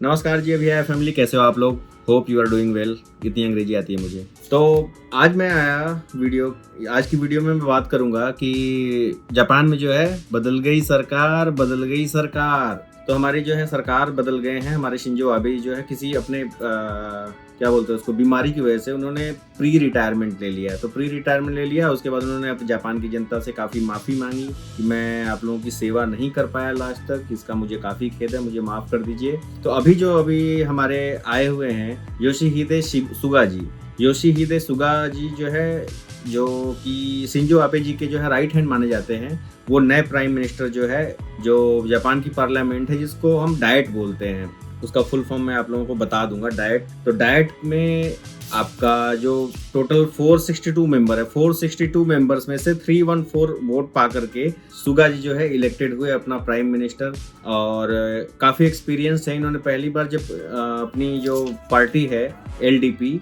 नमस्कार जी, अभी आया फैमिली, कैसे हो आप लोग? Hope you are doing well. इतनी अंग्रेजी आती है मुझे। तो आज मैं आया आज की वीडियो में मैं बात करूंगा कि जापान में जो है बदल गई सरकार। तो हमारी जो है सरकार बदल गए हैं। हमारे शिंजो आबे जो है किसी अपने क्या बोलते हैं उसको, बीमारी की वजह से उन्होंने प्री रिटायरमेंट ले लिया। तो प्री रिटायरमेंट ले लिया, उसके बाद उन्होंने अपने जापान की जनता से काफ़ी माफ़ी मांगी कि मैं आप लोगों की सेवा नहीं कर पाया लास्ट तक, इसका मुझे काफ़ी खेद है, मुझे माफ़ कर दीजिए। तो अभी हमारे आए हुए हैं योशिहिदे सुगा जी जो है, जो कि शिंजो आबे जी के जो है राइट हैंड माने जाते हैं। वो नए प्राइम मिनिस्टर जो है, जो जापान की पार्लियामेंट है जिसको हम डाइट बोलते हैं, उसका फुल फॉर्म मैं आप लोगों को बता दूंगा। डाइट, तो डाइट में आपका जो टोटल 462 मेंबर है, 462 मेंबर्स में से 314 वोट पा करके सुगा जी जो है इलेक्टेड हुए अपना प्राइम मिनिस्टर। और काफ़ी एक्सपीरियंस है। इन्होंने पहली बार जब अपनी जो पार्टी है LDP,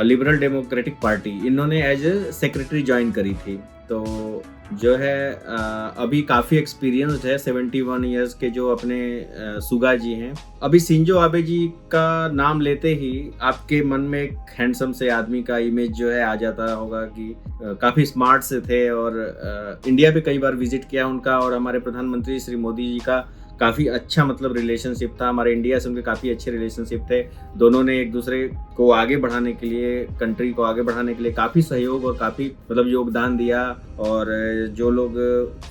लिबरल डेमोक्रेटिक पार्टी, इन्होंने एज ए सेक्रेटरी ज्वाइन करी थी। तो जो है अभी काफ़ी एक्सपीरियंस्ड है, 71 इयर्स के जो अपने सुगा जी हैं। अभी शिंजो आबे जी का नाम लेते ही आपके मन में एक हैंडसम से आदमी का इमेज जो है आ जाता होगा कि काफ़ी स्मार्ट से थे और इंडिया पे कई बार विजिट किया उनका। और हमारे प्रधानमंत्री श्री मोदी जी का काफ़ी अच्छा मतलब रिलेशनशिप था, हमारे इंडिया से उनके काफ़ी अच्छे रिलेशनशिप थे। दोनों ने एक दूसरे को आगे बढ़ाने के लिए, कंट्री को आगे बढ़ाने के लिए काफ़ी सहयोग और काफ़ी मतलब योगदान दिया। और जो लोग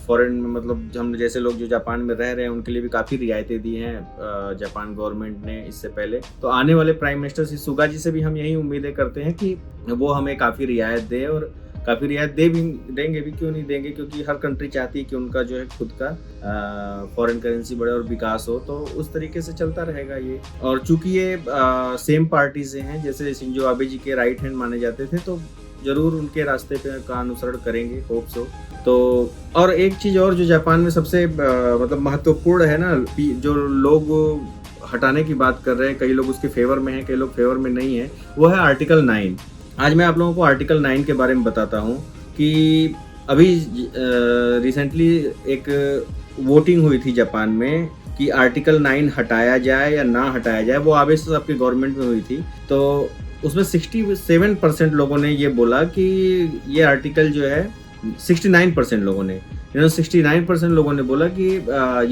फॉरेन में, मतलब हम जैसे लोग जो जापान में रह रहे हैं, उनके लिए भी काफ़ी रियायतें दी हैं जापान गवर्नमेंट ने इससे पहले। तो आने वाले प्राइम मिनिस्टर श्री सुगा जी से भी हम यही उम्मीदें करते हैं कि वो हमें काफ़ी रियायत दे, और काफ़ी रियायत देंगे भी, क्यों नहीं देंगे, क्योंकि हर कंट्री चाहती है कि उनका जो है खुद का फॉरेन करेंसी बढ़े और विकास हो। तो उस तरीके से चलता रहेगा ये। और चूंकि ये सेम पार्टी से हैं, जैसे शिंजो आबे जी के राइट हैंड माने जाते थे, तो जरूर उनके रास्ते पे का अनुसरण करेंगे, होप सो। तो और एक चीज़ और जो जापान में सबसे मतलब महत्वपूर्ण है ना, जो लोग हटाने की बात कर रहे हैं, कई लोग उसके फेवर में हैं, कई लोग फेवर में नहीं है, वो है आर्टिकल 9। आज मैं आप लोगों को आर्टिकल 9 के बारे में बताता हूँ कि अभी रिसेंटली एक वोटिंग हुई थी जापान में कि आर्टिकल 9 हटाया जाए या ना हटाया जाए। वो आबे साहब की गवर्नमेंट में हुई थी। तो उसमें 67% लोगों ने ये बोला कि ये आर्टिकल जो है, 69% लोगों ने, 69% लोगों ने बोला कि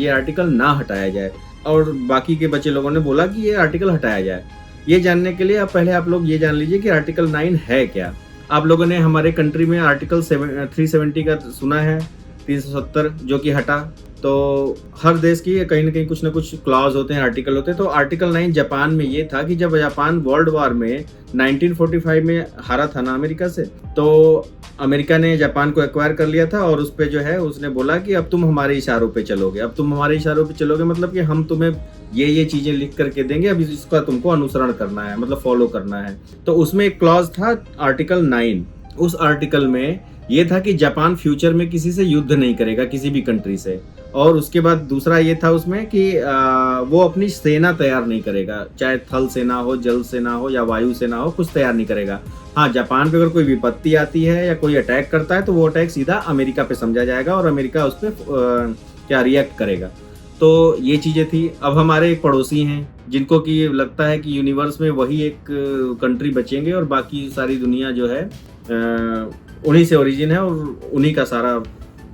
ये आर्टिकल ना हटाया जाए, और बाकी के बचे लोगों ने बोला कि ये आर्टिकल हटाया जाए। ये जानने के लिए पहले आप लोग ये जान लीजिए कि आर्टिकल 9 है क्या। आप लोगों ने हमारे कंट्री में आर्टिकल 370 का सुना है, 370 जो कि हटा। तो हर देश की कहीं ना कहीं कुछ ना कुछ क्लॉज होते हैं, आर्टिकल होते हैं। तो आर्टिकल 9 जापान में ये था कि जब जापान वर्ल्ड वॉर में 1945 में हारा था ना अमेरिका से, तो अमेरिका ने जापान को एक्वायर कर लिया था। और उस पे जो है उसने बोला कि अब तुम हमारे इशारों पे चलोगे, मतलब कि हम तुम्हें ये चीजें लिख करके देंगे, अब इसका तुमको अनुसरण करना है, मतलब फॉलो करना है। तो उसमें एक क्लॉज था आर्टिकल 9। उस आर्टिकल में ये था कि जापान फ्यूचर में किसी से युद्ध नहीं करेगा, किसी भी कंट्री से। और उसके बाद दूसरा ये था उसमें कि वो अपनी सेना तैयार नहीं करेगा, चाहे थल सेना हो, जल सेना हो या वायु सेना हो, कुछ तैयार नहीं करेगा। हाँ, जापान पे अगर कोई विपत्ति आती है या कोई अटैक करता है, तो वो अटैक सीधा अमेरिका पे समझा जाएगा और अमेरिका उस पर क्या रिएक्ट करेगा। तो ये चीज़ें थी। अब हमारे एक पड़ोसी हैं जिनको कि लगता है कि यूनिवर्स में वही एक कंट्री बचेंगे और बाकी सारी दुनिया जो है उन्हीं से ओरिजिन है, और उन्हीं का सारा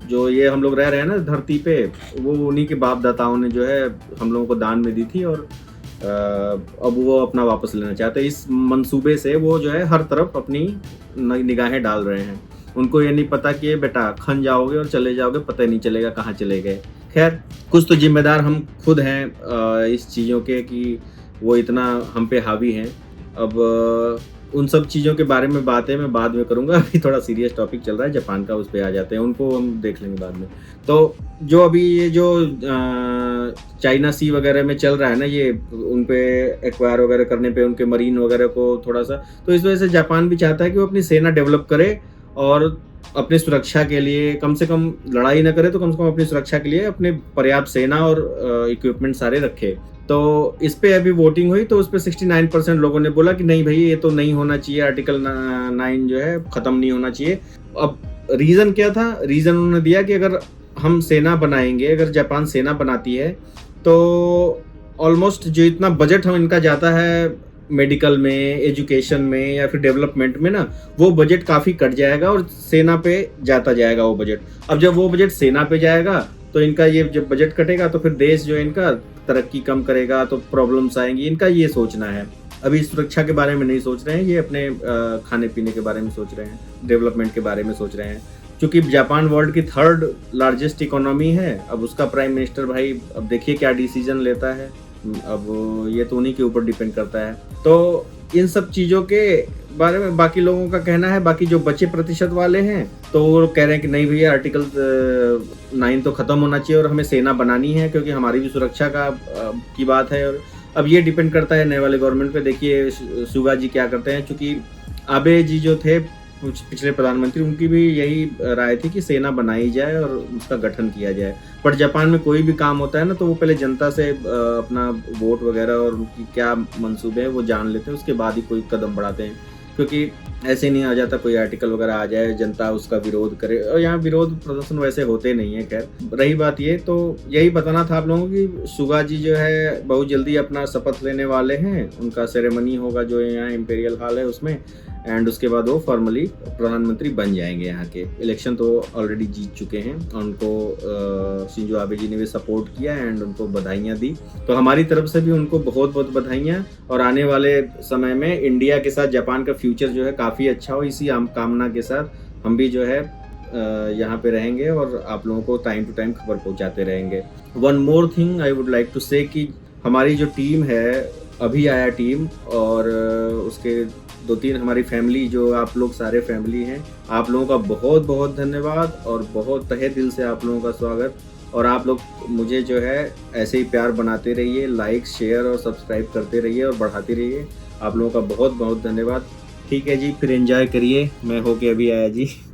जो ये हम लोग रह रहे हैं ना धरती पे, वो उन्हीं के बाप दाताओं ने जो है हम लोगों को दान में दी थी। और अब वो अपना वापस लेना चाहते हैं। इस मंसूबे से वो जो है हर तरफ अपनी निगाहें डाल रहे हैं। उनको ये नहीं पता कि बेटा खन जाओगे और चले जाओगे, पता ही नहीं चलेगा कहाँ चले गए। खैर, कुछ तो जिम्मेदार हम खुद हैं इस चीज़ों के कि वो इतना हम पे हावी हैं। अब उन सब चीज़ों के बारे में बातें मैं बाद में करूँगा। अभी थोड़ा सीरियस टॉपिक चल रहा है जापान का, उस पर आ जाते हैं, उनको हम देख लेंगे बाद में। तो जो अभी ये जो चाइना सी वगैरह में चल रहा है ना, ये उन पे एक्वायर वगैरह करने पे उनके मरीन वगैरह को थोड़ा सा, तो इस वजह से जापान भी चाहता है कि वो अपनी सेना डेवलप करे और अपनी सुरक्षा के लिए, कम से कम लड़ाई ना करे तो कम से कम अपनी सुरक्षा के लिए अपने पर्याप्त सेना और इक्विपमेंट सारे रखे। तो इस पे अभी वोटिंग हुई, तो उस पे 69% लोगों ने बोला कि नहीं भाई, ये तो नहीं होना चाहिए, आर्टिकल 9 जो है खत्म नहीं होना चाहिए। अब रीज़न क्या था? रीज़न उन्होंने दिया कि अगर हम सेना बनाएंगे, अगर जापान सेना बनाती है तो ऑलमोस्ट जो इतना बजट हम इनका जाता है मेडिकल में, एजुकेशन में या फिर डेवलपमेंट में ना, वो बजट काफ़ी कट जाएगा और सेना पे जाता जाएगा वो बजट। अब जब वो बजट सेना पे जाएगा तो इनका ये जब बजट कटेगा तो फिर देश जो है इनका तरक्की कम करेगा तो प्रॉब्लम्स आएंगी, इनका ये सोचना है। अभी सुरक्षा के बारे में नहीं सोच रहे हैं, ये अपने खाने पीने के बारे में सोच रहे हैं, डेवलपमेंट के बारे में सोच रहे हैं। क्योंकि जापान वर्ल्ड की 3rd लार्जेस्ट इकोनॉमी है, अब उसका प्राइम मिनिस्टर भाई अब देखिए क्या डिसीजन लेता है, अब ये तो उन्हीं के ऊपर डिपेंड करता है। तो इन सब चीज़ों के बारे में बाकी लोगों का कहना है, बाकी जो बचे प्रतिशत वाले हैं तो वो कह रहे हैं कि नहीं भैया आर्टिकल 9 तो ख़त्म होना चाहिए और हमें सेना बनानी है, क्योंकि हमारी भी सुरक्षा की बात है। और अब ये डिपेंड करता है नए वाले गवर्नमेंट पे। देखिए सुगा जी क्या करते हैं, क्योंकि आबे जी जो थे पिछले प्रधानमंत्री, उनकी भी यही राय थी कि सेना बनाई जाए और उसका गठन किया जाए। पर जापान में कोई भी काम होता है ना तो वो पहले जनता से अपना वोट वगैरह और उनकी क्या मंसूबे हैं वो जान लेते हैं, उसके बाद ही कोई कदम बढ़ाते हैं। क्योंकि ऐसे नहीं आ जाता कोई आर्टिकल वगैरह आ जाए, जनता उसका विरोध करे, और यहाँ विरोध प्रदर्शन वैसे होते नहीं है। खैर रही बात ये, तो यही बताना था आप लोगों को कि सुगा जी जो है बहुत जल्दी अपना शपथ लेने वाले हैं। उनका सेरेमनी होगा जो यहाँ इम्पेरियल हॉल है उसमें, एंड उसके बाद वो फॉर्मली प्रधानमंत्री बन जाएंगे। यहाँ के इलेक्शन तो ऑलरेडी जीत चुके हैं, उनको शिंजो आबे जी ने भी सपोर्ट किया एंड उनको बधाइयाँ दी। तो हमारी तरफ से भी उनको बहुत बहुत बधाइयाँ, और आने वाले समय में इंडिया के साथ जापान का फ्यूचर जो है काफ़ी अच्छा हो, इसी कामना के साथ हम भी जो है यहाँ पे रहेंगे और आप लोगों को टाइम टू टाइम खबर पहुँचाते रहेंगे। One more thing I would like to say कि हमारी जो टीम है, अभी आया टीम, और उसके 2-3 हमारी फैमिली, जो आप लोग सारे फैमिली हैं, आप लोगों का बहुत बहुत धन्यवाद और बहुत तहे दिल से आप लोगों का स्वागत। और आप लोग मुझे जो है ऐसे ही प्यार बनाते रहिए, लाइक शेयर और सब्सक्राइब करते रहिए और बढ़ाते रहिए। आप लोगों का बहुत बहुत धन्यवाद। ठीक है जी, फिर एंजॉय करिए, मैं होके अभी आया जी।